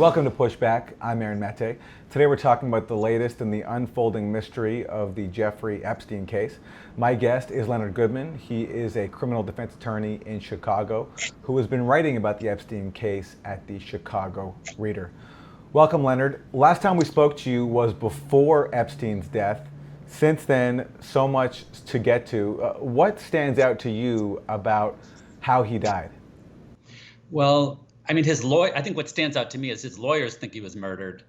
Welcome to Pushback. I'm Aaron Maté. Today we're talking about the latest in the unfolding mystery of the Jeffrey Epstein case. My guest is Leonard Goodman. He is a criminal defense attorney in Chicago who has been writing about the Epstein case at the Chicago Reader. Welcome, Leonard. Last time we spoke to you was before Epstein's death. Since then, so much to get to. What stands out to you about how he died? Well, I mean, I think what stands out to me is his lawyers think he was murdered.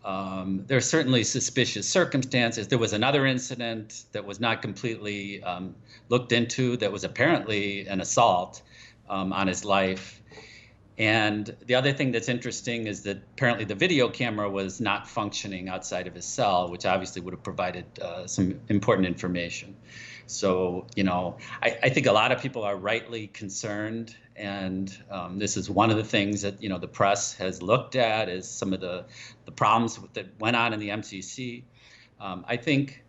There are certainly suspicious circumstances. There was another incident that was not completely looked into that was apparently an assault on his life. And the other thing that's interesting is that apparently the video camera was not functioning outside of his cell, which obviously would have provided some important information. So, I think a lot of people are rightly concerned. And this is one of the things that, the press has looked at is some of the problems that went on in the MCC. I think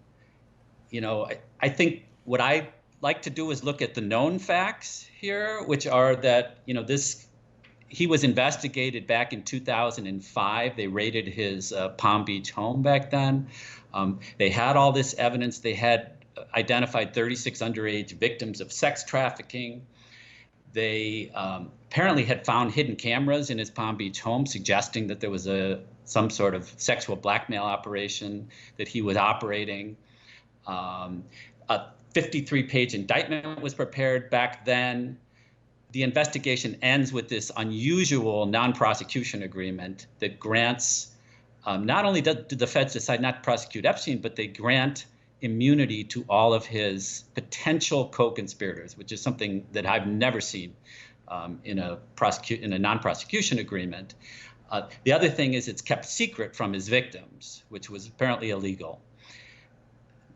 what I like to do is look at the known facts here, which are that, he was investigated back in 2005. They raided his Palm Beach home back then. They had all this evidence. They had identified 36 underage victims of sex trafficking. They apparently had found hidden cameras in his Palm Beach home, suggesting that there was some sort of sexual blackmail operation that he was operating. A 53-page indictment was prepared back then. The investigation ends with this unusual non-prosecution agreement that grants, not only did the feds decide not to prosecute Epstein, but they grant immunity to all of his potential co-conspirators, which is something that I've never seen in a non-prosecution agreement. The other thing is it's kept secret from his victims, which was apparently illegal.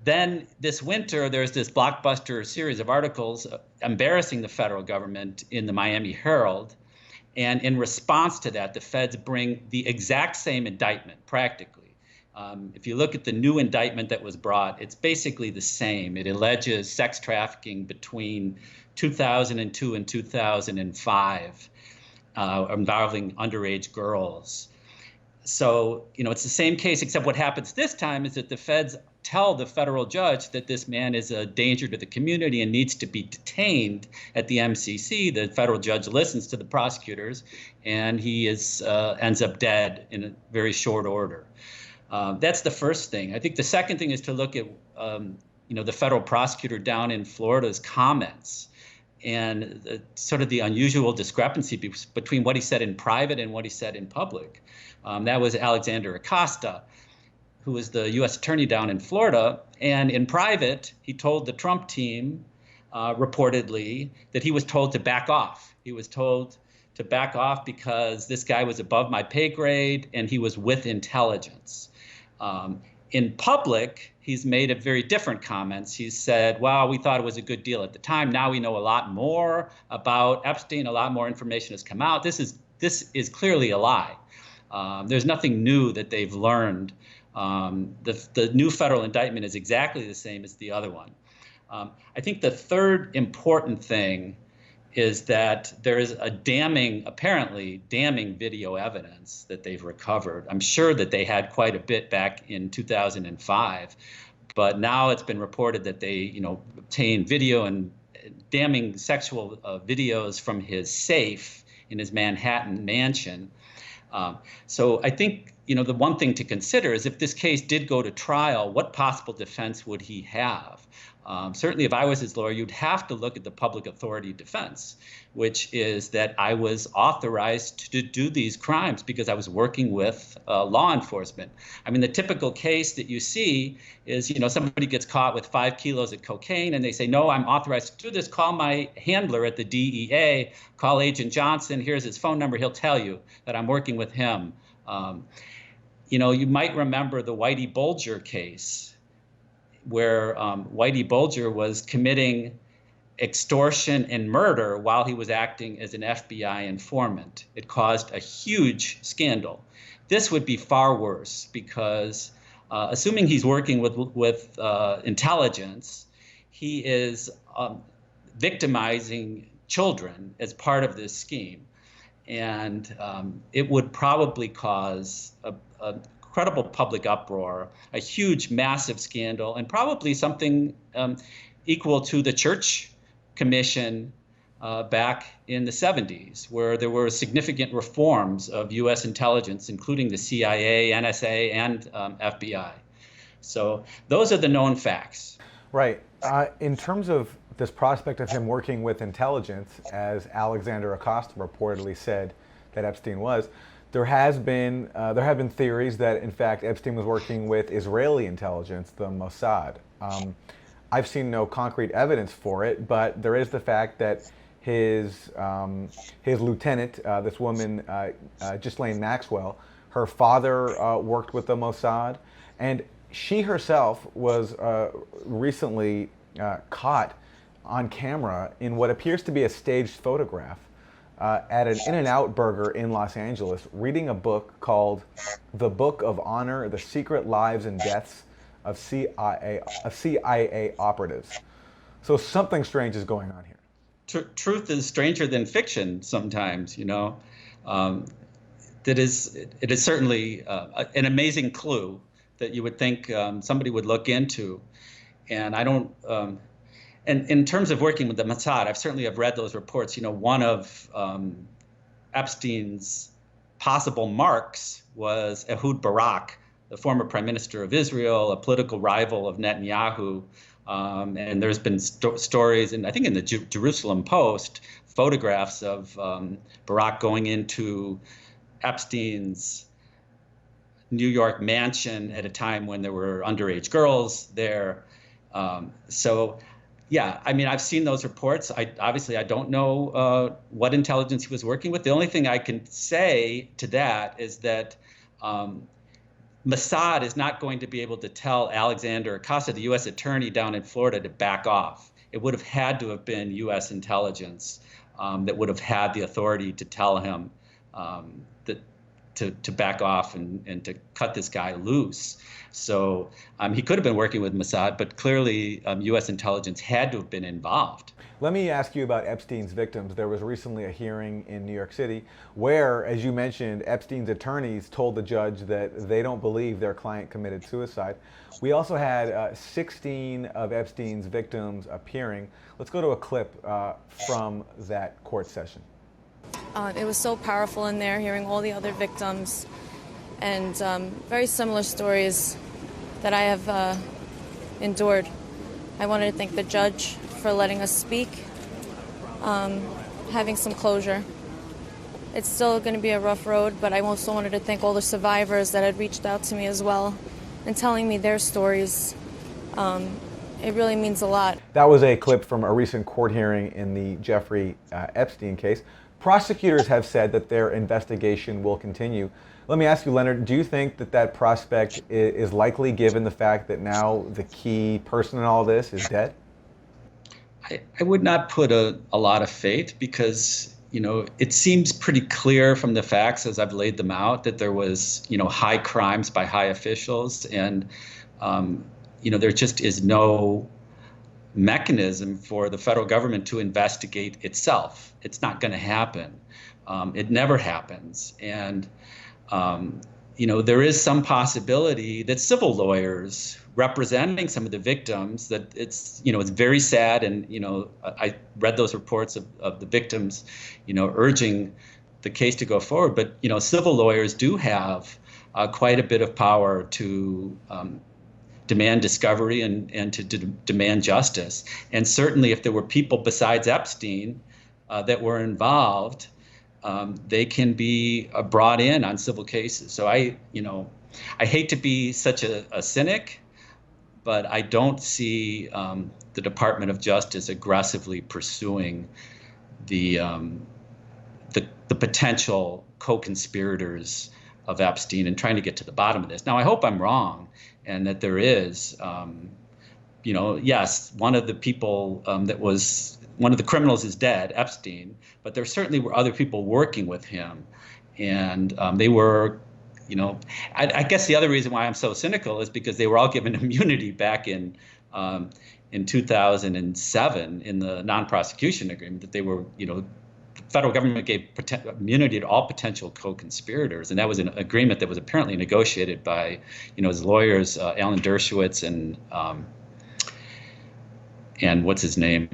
Then this winter, there's this blockbuster series of articles embarrassing the federal government in the Miami Herald. And in response to that, the feds bring the exact same indictment, practically. If you look at the new indictment that was brought, it's basically the same. It alleges sex trafficking between 2002 and 2005 involving underage girls. So, it's the same case, except what happens this time is that the feds tell the federal judge that this man is a danger to the community and needs to be detained at the MCC. The federal judge listens to the prosecutors, and he ends up dead in a very short order. That's the first thing. I think the second thing is to look at, the federal prosecutor down in Florida's comments and sort of the unusual discrepancy between what he said in private and what he said in public. That was Alexander Acosta, who was the U.S. attorney down in Florida. And in private, he told the Trump team, reportedly, that he was told to back off. He was told to back off because this guy was above my pay grade and he was with intelligence. In public, he's made a very different comments. He said, well, we thought it was a good deal at the time. Now we know a lot more about Epstein. A lot more information has come out. This is clearly a lie. There's nothing new that they've learned. The new federal indictment is exactly the same as the other one. I think the third important thing is that there is apparently damning video evidence that they've recovered. I'm sure that they had quite a bit back in 2005, but now it's been reported that they, obtained video and damning sexual videos from his safe in his Manhattan mansion. So I think, the one thing to consider is if this case did go to trial, what possible defense would he have? Certainly, if I was his lawyer, you'd have to look at the public authority defense, which is that I was authorized to do these crimes because I was working with law enforcement. I mean, the typical case that you see is, somebody gets caught with 5 kilos of cocaine and they say, no, I'm authorized to do this. Call my handler at the DEA, call Agent Johnson. Here's his phone number. He'll tell you that I'm working with him. You might remember the Whitey Bulger case, where Whitey Bulger was committing extortion and murder while he was acting as an FBI informant. It caused a huge scandal. This would be far worse because, assuming he's working with intelligence, he is victimizing children as part of this scheme. and it would probably cause a credible public uproar, a huge, massive scandal, and probably something equal to the Church Commission back in the 70s, where there were significant reforms of U.S. intelligence, including the CIA, NSA, and FBI. So those are the known facts. Right. In terms of this prospect of him working with intelligence, as Alexander Acosta reportedly said that Epstein was, there have been theories that in fact Epstein was working with Israeli intelligence, the Mossad. I've seen no concrete evidence for it, but there is the fact that his lieutenant, this woman, Ghislaine Maxwell, her father worked with the Mossad, and she herself was recently caught on camera in what appears to be a staged photograph at an In-N-Out Burger in Los Angeles, reading a book called The Book of Honor, The Secret Lives and Deaths of CIA Operatives. So something strange is going on here. Truth is stranger than fiction sometimes, you know. It is certainly an amazing clue that you would think somebody would look into. And I don't, and in terms of working with the Mossad, I've certainly have read those reports. You know, one of Epstein's possible marks was Ehud Barak, the former prime minister of Israel, a political rival of Netanyahu. And there's been stories, and I think in the Jerusalem Post, photographs of Barak going into Epstein's New York mansion at a time when there were underage girls there. So, yeah, I mean, I've seen those reports. I don't know what intelligence he was working with. The only thing I can say to that is that Mossad is not going to be able to tell Alexander Acosta, the U.S. attorney down in Florida, to back off. It would have had to have been U.S. intelligence that would have had the authority to tell him that to back off and to cut this guy loose. So he could have been working with Mossad, but clearly U.S. intelligence had to have been involved. Let me ask you about Epstein's victims. There was recently a hearing in New York City where, as you mentioned, Epstein's attorneys told the judge that they don't believe their client committed suicide. We also had 16 of Epstein's victims appearing. Let's go to a clip from that court session. It was so powerful in there, hearing all the other victims and very similar stories that I have endured. I wanted to thank the judge for letting us speak, having some closure. It's still going to be a rough road, but I also wanted to thank all the survivors that had reached out to me as well and telling me their stories. It really means a lot. That was a clip from a recent court hearing in the Jeffrey Epstein case. Prosecutors have said that their investigation will continue. Let me ask you, Leonard, do you think that that prospect is likely given the fact that now the key person in all this is dead? I would not put a lot of faith because, you know, it seems pretty clear from the facts as I've laid them out that there was, you know, high crimes by high officials and, you know, there just is no mechanism for the federal government to investigate itself. It's not going to happen. It never happens. And, you know, there is some possibility that civil lawyers representing some of the victims, that it's, you know, it's very sad. And, you know, I read those reports of the victims, you know, urging the case to go forward. But, you know, civil lawyers do have quite a bit of power to demand discovery and to demand justice. And certainly if there were people besides Epstein that were involved, they can be brought in on civil cases. So I hate to be such a cynic, but I don't see the Department of Justice aggressively pursuing the potential co-conspirators of Epstein and trying to get to the bottom of this. Now, I hope I'm wrong, and that there is, you know, yes, one of the people one of the criminals is dead, Epstein, but there certainly were other people working with him, and they were, you know, I guess the other reason why I'm so cynical is because they were all given immunity back in 2007 in the non-prosecution agreement, that they were, you know, federal government gave immunity to all potential co-conspirators, and that was an agreement that was apparently negotiated by, his lawyers, Alan Dershowitz and what's his name,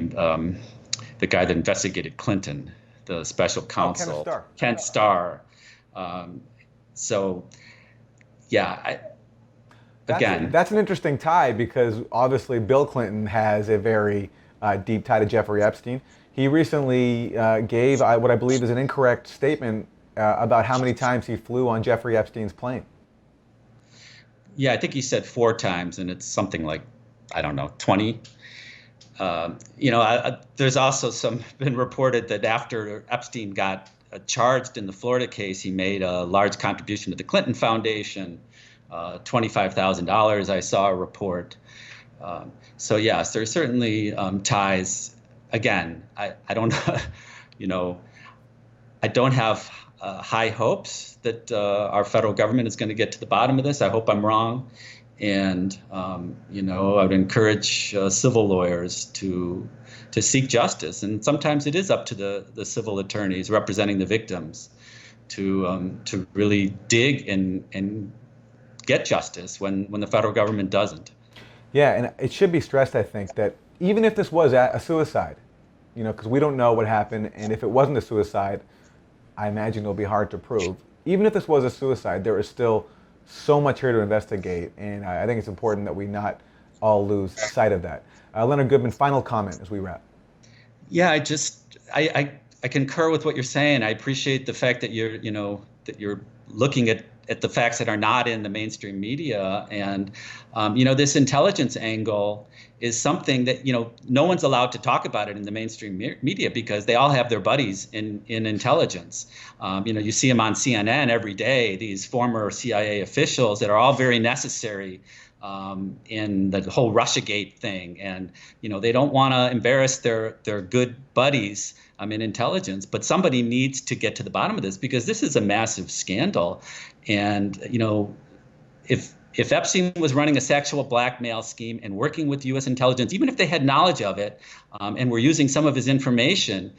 the guy that investigated Clinton, the special counsel, Ken Starr. So, yeah. That's an interesting tie, because obviously Bill Clinton has a very deep tie to Jeffrey Epstein. He recently gave what I believe is an incorrect statement about how many times he flew on Jeffrey Epstein's plane. Yeah, I think he said 4 times, and it's something like, I don't know, 20. There's also been reported that after Epstein got charged in the Florida case, he made a large contribution to the Clinton Foundation, $25,000. I saw a report. So yes, there's certainly ties. Again, I don't, I don't have high hopes that our federal government is going to get to the bottom of this. I hope I'm wrong. And, I would encourage civil lawyers to seek justice. And sometimes it is up to the civil attorneys representing the victims to really dig and get justice when the federal government doesn't. Yeah, and it should be stressed, I think, that even if this was a suicide, because we don't know what happened, and if it wasn't a suicide, I imagine it'll be hard to prove. Even if this was a suicide, there is still so much here to investigate, and I think it's important that we not all lose sight of that. Leonard Goodman, final comment as we wrap. Yeah, I concur with what you're saying. I appreciate the fact that you're looking at the facts that are not in the mainstream media, and this intelligence angle is something that no one's allowed to talk about it in the mainstream media, because they all have their buddies in intelligence. You see them on CNN every day, these former CIA officials that are all very necessary in the whole Russiagate thing, and they don't want to embarrass their good buddies in intelligence, but somebody needs to get to the bottom of this, because this is a massive scandal. And if Epstein was running a sexual blackmail scheme and working with U.S. intelligence, even if they had knowledge of it and were using some of his information,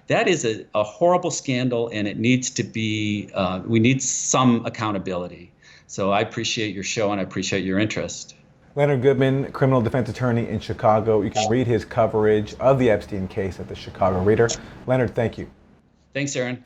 that is a horrible scandal, and it needs to be, we need some accountability. So I appreciate your show, and I appreciate your interest. Leonard Goodman, criminal defense attorney in Chicago. You can read his coverage of the Epstein case at the Chicago Reader. Leonard, thank you. Thanks, Aaron.